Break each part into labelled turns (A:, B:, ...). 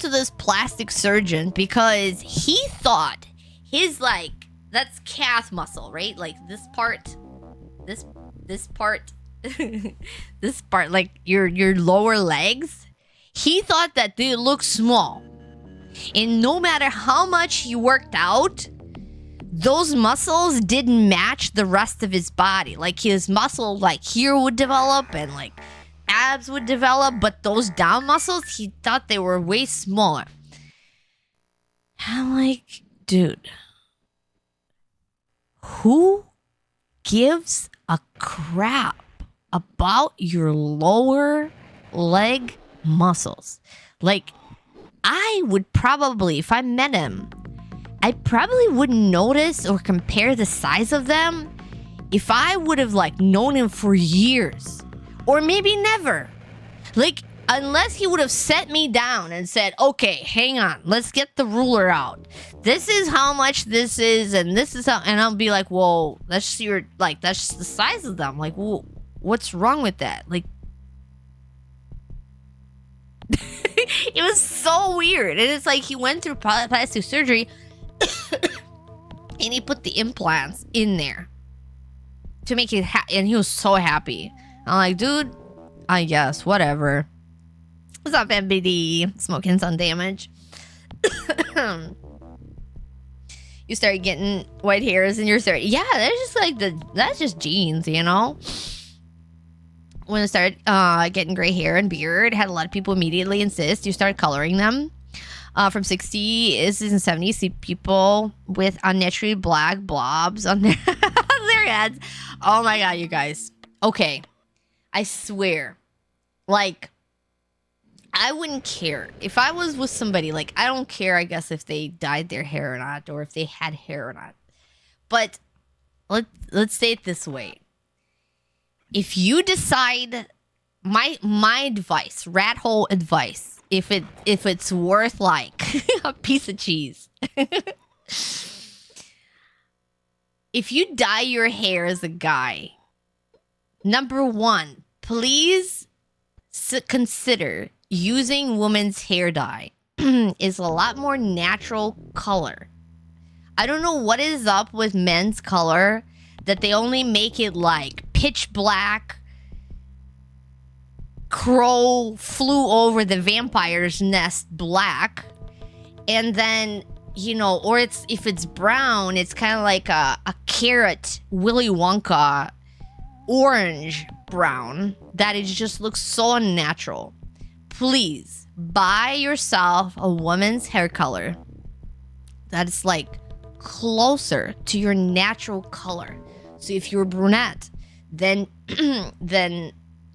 A: to this plastic surgeon because he thought his, like, that's calf muscle, right? Like this part, this part, this part, like your lower legs. He thought that they look small. And no matter how much he worked out, those muscles didn't match the rest of his body. Like his muscle, like here would develop and like abs would develop, but those down muscles, he thought they were way smaller. I'm like, dude, who gives a crap about your lower leg muscles? Like, I would probably, if I met him, I probably wouldn't notice or compare the size of them if I would have like known him for years or maybe never. Like, unless he would have set me down and said, okay, hang on, let's get the ruler out. This is how much this is, and this is how, and I'll be like, whoa, that's just your, like, that's just the size of them. Like, whoa, what's wrong with that? Like, it was so weird. And it's like he went through plastic surgery and he put the implants in there to make it and he was so happy. I'm like, dude, I guess, whatever. What's up, MBD? Smoking sun damage. You start getting white hairs in your start. Yeah, that's just like that's just genes, you know? When I started getting gray hair and beard, had a lot of people immediately insist you start coloring them. From 60s and 70s, see people with unnaturally black blobs on their, on their heads. Oh my god, you guys. Okay. I swear. Like, I wouldn't care. If I was with somebody, like, I don't care, I guess, if they dyed their hair or not, or if they had hair or not. But let's say it this way. If you decide, my advice, rat hole advice, if it's worth like a piece of cheese. If you dye your hair as a guy, number one, please consider using women's hair dye. Is a lot more natural color. I don't know what is up with men's color that they only make it like pitch black. Crow flew over the vampire's nest black, and then, you know, or it's, if it's brown, it's kind of like a carrot Willy Wonka orange brown that it just looks so unnatural. Please buy yourself a woman's hair color that's like closer to your natural color. So if you're brunette, then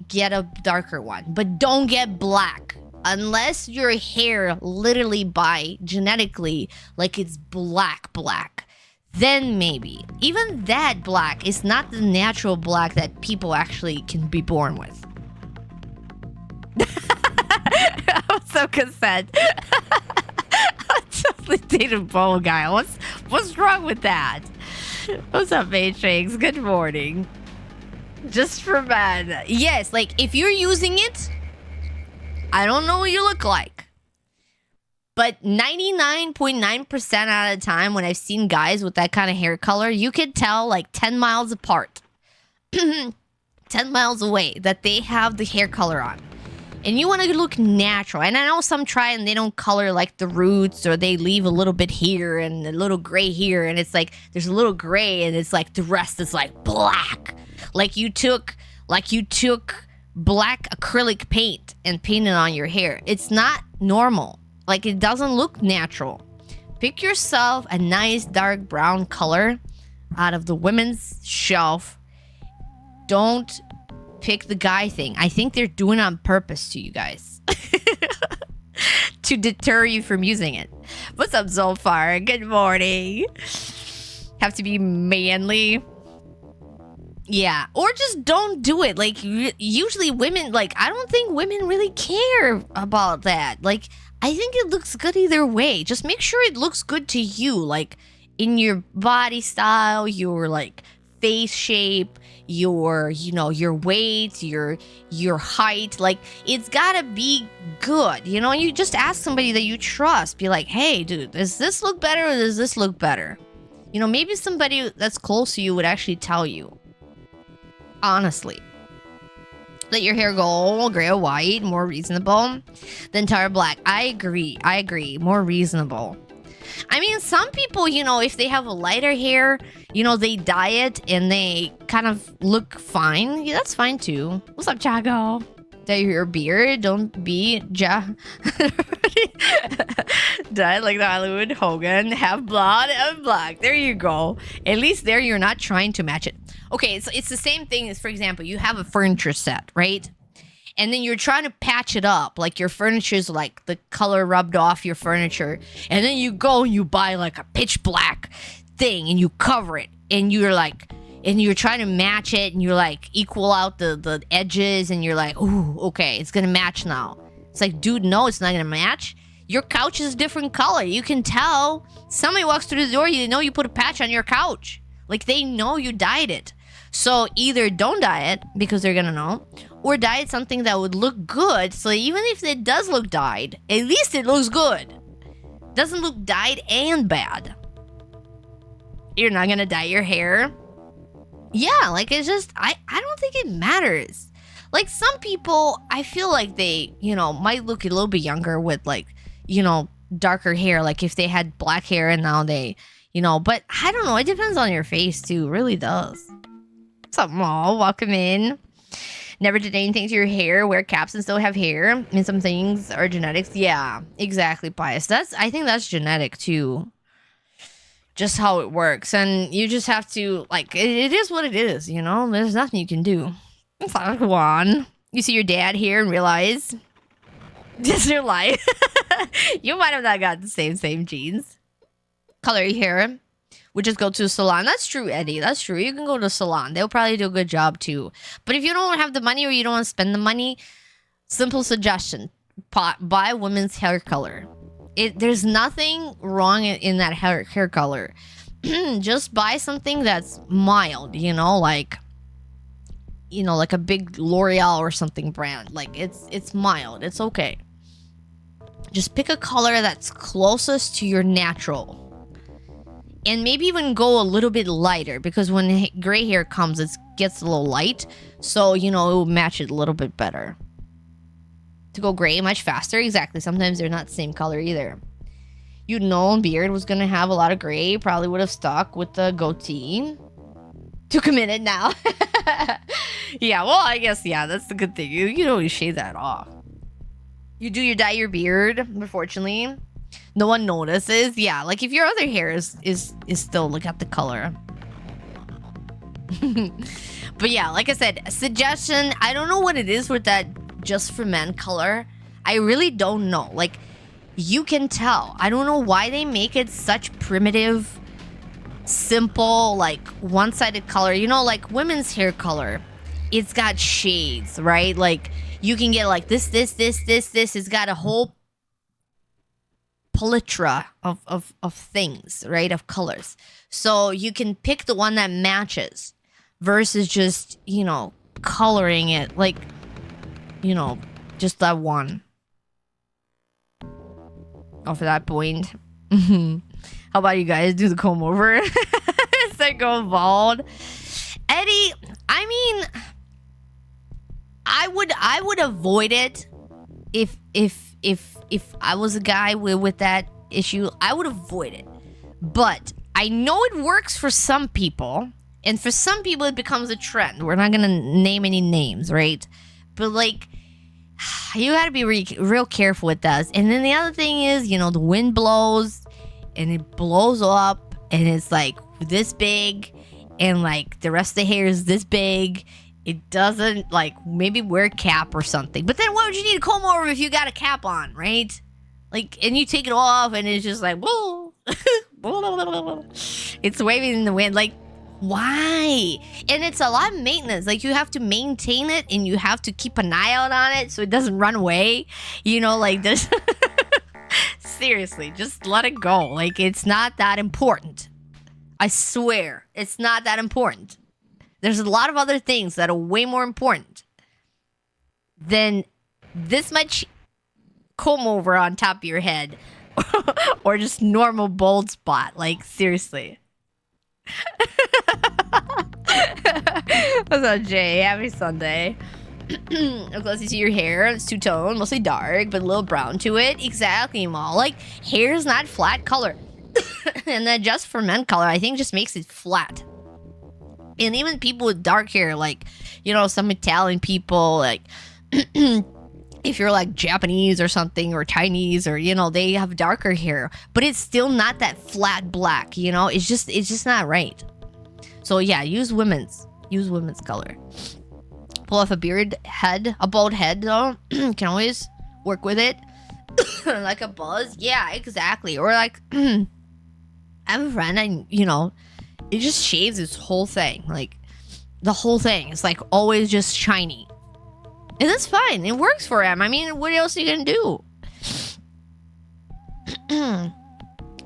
A: get a darker one, but don't get black unless your hair literally by genetically like it's black, then maybe. Even that black is not the natural black that people actually can be born with. I'm so consent. I totally dated a bow guy. What's wrong with that? What's up, Matrix? Good morning. Just for men. Yes, like, if you're using it, I don't know what you look like. But 99.9% out of the time when I've seen guys with that kind of hair color, you can tell like 10 miles apart, 10 miles away, that they have the hair color on. And you want to look natural. And I know some try and they don't color like the roots, or they leave a little bit here and a little gray here. And it's like, there's a little gray and it's like the rest is like black. Like you took black acrylic paint and painted on your hair. It's not normal. Like, it doesn't look natural. Pick yourself a nice dark brown color out of the women's shelf. Don't pick the guy thing. I think they're doing it on purpose to you guys. To deter you from using it. What's up, Zolfar? Good morning. Have to be manly. Yeah, or just don't do it. Like, usually women, like, I don't think women really care about that. Like, I think it looks good either way. Just make sure it looks good to you, like, in your body style, your, like, face shape, your weight, your height. Like, it's gotta be good. You just ask somebody that you trust. Be like, hey, dude, does this look better or does this look better? Maybe somebody that's close to you would actually tell you. Honestly. Let your hair go gray or white, more reasonable than tar black. I agree. More reasonable. I mean, some people, if they have a lighter hair, they dye it and they kind of look fine. Yeah, that's fine too. What's up, Chago? Dye your beard. Don't be dye like the Hollywood Hogan. Have blonde and black. There you go. At least there you're not trying to match it. Okay, so it's the same thing as, for example, you have a furniture set, right? And then you're trying to patch it up. Like, your furniture's like the color rubbed off your furniture. And then you go and you buy like a pitch black thing and you cover it. And you're like, and you're trying to match it and you're like equal out the edges. And you're like, ooh, okay, it's going to match now. It's like, dude, no, it's not going to match. Your couch is a different color. You can tell. Somebody walks through the door, you know you put a patch on your couch. Like, they know you dyed it. So either don't dye it, because they're gonna know, or dye it something that would look good, so even if it does look dyed, at least it looks good. Doesn't look dyed and bad. You're not gonna dye your hair. Yeah, like, it's just, I don't think it matters. Like, some people, I feel like they, might look a little bit younger with, like, darker hair. Like, if they had black hair and now they, but I don't know. It depends on your face, too. It really does. What's up, Maul? Welcome in. Never did anything to your hair. Wear caps and still have hair. I mean, some things are genetics. Yeah, exactly, Bias. I think that's genetic, too. Just how it works. And you just have to, like, it is what it is, There's nothing you can do. It's like, one. You see your dad here and realize this is your life. You might have not got the same genes. Color your hair. Would just go to a salon. That's true, Eddie. That's true. You can go to a salon. They'll probably do a good job too. But if you don't have the money or you don't want to spend the money, simple suggestion: buy women's hair color. There's nothing wrong in that hair color. Just buy something that's mild. Like a big L'Oreal or something brand. Like, it's mild. It's okay. Just pick a color that's closest to your natural. And maybe even go a little bit lighter, because when gray hair comes, it gets a little light. So, it will match it a little bit better. To go gray much faster, exactly. Sometimes they're not the same color either. Beard was going to have a lot of gray. Probably would have stuck with the goatee. Too committed now. Yeah, well, I guess, yeah, that's the good thing. You can always shave that off. You dye your beard, unfortunately. No one notices. Yeah, like if your other hair is still like at the color. But yeah, like I said, suggestion, I don't know what it is with that just for men color. I really don't know. Like, you can tell. I don't know why they make it such primitive, simple, like one-sided color. Like women's hair color. It's got shades, right? Like, you can get like this. It's got a whole palitra of things, right? Of colors. So you can pick the one that matches versus just, coloring it like, just that one. Oh, for that point. How about you guys do the comb over? It's like go bald. Eddie, I mean, I would avoid it if I was a guy with that issue. I would avoid it. But I know it works for some people, and for some people it becomes a trend. We're not gonna name any names, right? But like, you gotta be real careful with that. And then the other thing is, the wind blows and it blows up and it's like this big, and like the rest of the hair is this big. It doesn't, like, maybe wear a cap or something. But then why would you need a comb over if you got a cap on, right? Like, and you take it off and it's just like, whoa. It's waving in the wind. Like, why? And it's a lot of maintenance. Like, you have to maintain it and you have to keep an eye out on it so it doesn't run away. Like this. Seriously, just let it go. Like, it's not that important. I swear, it's not that important. There's a lot of other things that are way more important than this much comb over on top of your head or just normal bald spot. Like, seriously. What's up, Jay? Happy Sunday. Up close, you see your hair. It's two-tone, mostly dark, but a little brown to it. Exactly, Mal. Like, hair is not flat color. And then just for men color, I think just makes it flat. And even people with dark hair, like, you know, some Italian people, like, if you're like Japanese or something, or Chinese, or, you know, they have darker hair, but it's still not that flat black, you know? It's just not right. So yeah, use women's color. Pull off a bald head though. Can always work with it. Like a buzz. Yeah, exactly. Or like, I have a friend, and you know, it just shaves his whole thing. Like, the whole thing. It's like always just shiny. And that's fine. It works for him. I mean, what else are you gonna do?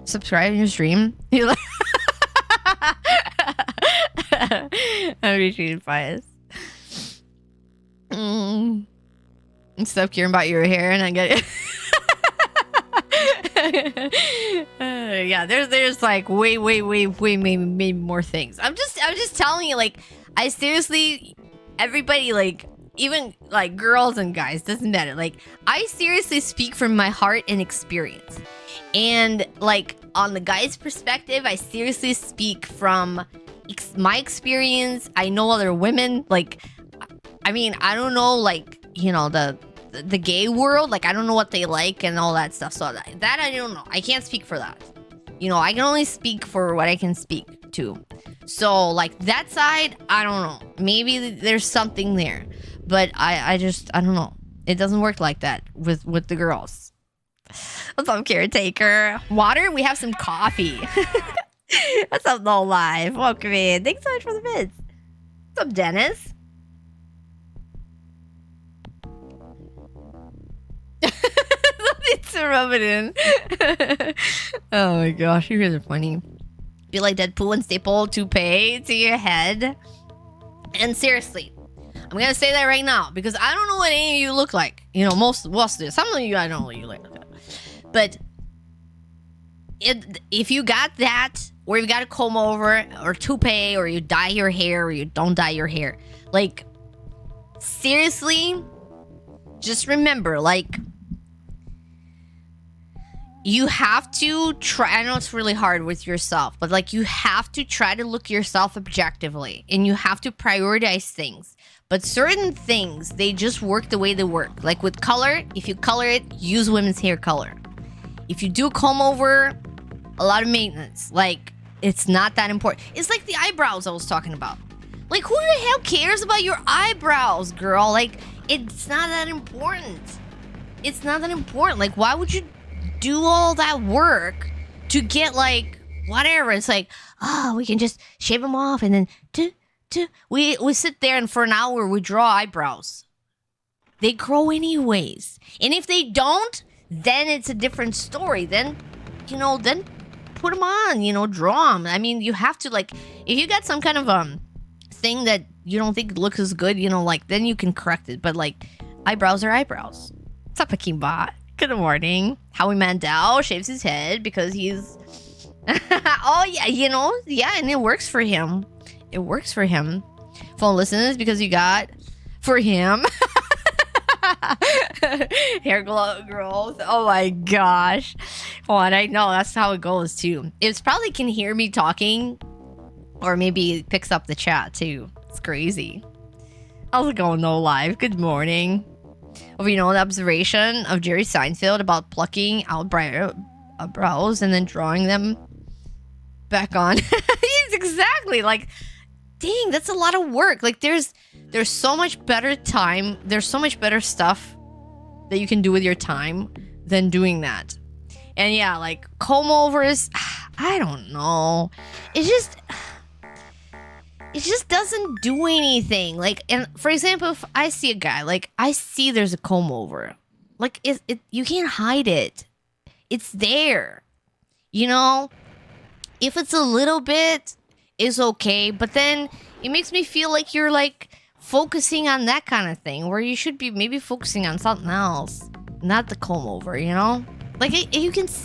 A: Subscribe in your stream. You're like I'm retreated bias. Stop caring about your hair and I get it. Yeah, there's like way maybe more things. I'm just telling you, like, I seriously, everybody, like, even like girls and guys, doesn't matter. Like, I seriously speak from my heart and experience. And like, on the guy's perspective, I seriously speak from my experience. I know other women, like, I mean, I don't know, like, you know, the gay world, like, I don't know what they like and all that stuff. So that I don't know. I can't speak for that. You know, I can only speak for what I can speak to. So like, that side, I don't know. Maybe there's something there, but I don't know. It doesn't work like that with the girls. What's up, caretaker? Water? We have some coffee. What's up, No Live? Welcome in. Thanks so much for the bits. What's up, Dennis? To rub it in. Oh my gosh, you guys are funny. Be like Deadpool and staple toupee to your head. And seriously, I'm gonna say that right now because I don't know what any of you look like. You know, most of you. Some of you I don't know what you look like. But if you got that, or you've got a comb over, or toupee, or you dye your hair, or you don't dye your hair, like, seriously, just remember, like, you have to try. I know it's really hard with yourself, but like, you have to try to look yourself objectively, and you have to prioritize things. But certain things, they just work the way they work. Like with color, if you color it, use women's hair color. If you do comb over, a lot of maintenance. Like, it's not that important. It's like the eyebrows I was talking about. Like, who the hell cares about your eyebrows, girl? Like, it's not that important. It's not that important. Like, why would you do all that work to get, like, whatever? It's like, oh, we can just shave them off, and then we sit there, and for an hour we draw eyebrows. They grow anyways. And if they don't, then it's a different story. Then, you know, then put them on, you know, draw them. I mean, you have to, like, if you got some kind of thing that you don't think looks as good, you know, like, then you can correct it. But like, eyebrows are eyebrows. What's up, Akimbot? Good morning. Howie Mandel shaves his head because he's oh yeah, you know, yeah, and it works for him. It works for him. Phone listens because you got for him. Hair growth. Oh my gosh. Oh, and I know that's how it goes too. It's probably can hear me talking, or maybe it picks up the chat too. It's crazy. How's it going, No Live? Good morning. Well, you know, the observation of Jerry Seinfeld about plucking out brows and then drawing them back on. It's exactly like, dang, that's a lot of work. Like, there's so much better time. There's so much better stuff that you can do with your time than doing that. And yeah, like, comb overs, I don't know. It just doesn't do anything. Like, and for example, if I see a guy, like, I see there's a comb over, like, you can't hide it. It's there. You know, if it's a little bit, it's okay. But then It makes me feel like you're like focusing on that kind of thing where you should be maybe focusing on something else, not the comb over, you know? Like you can see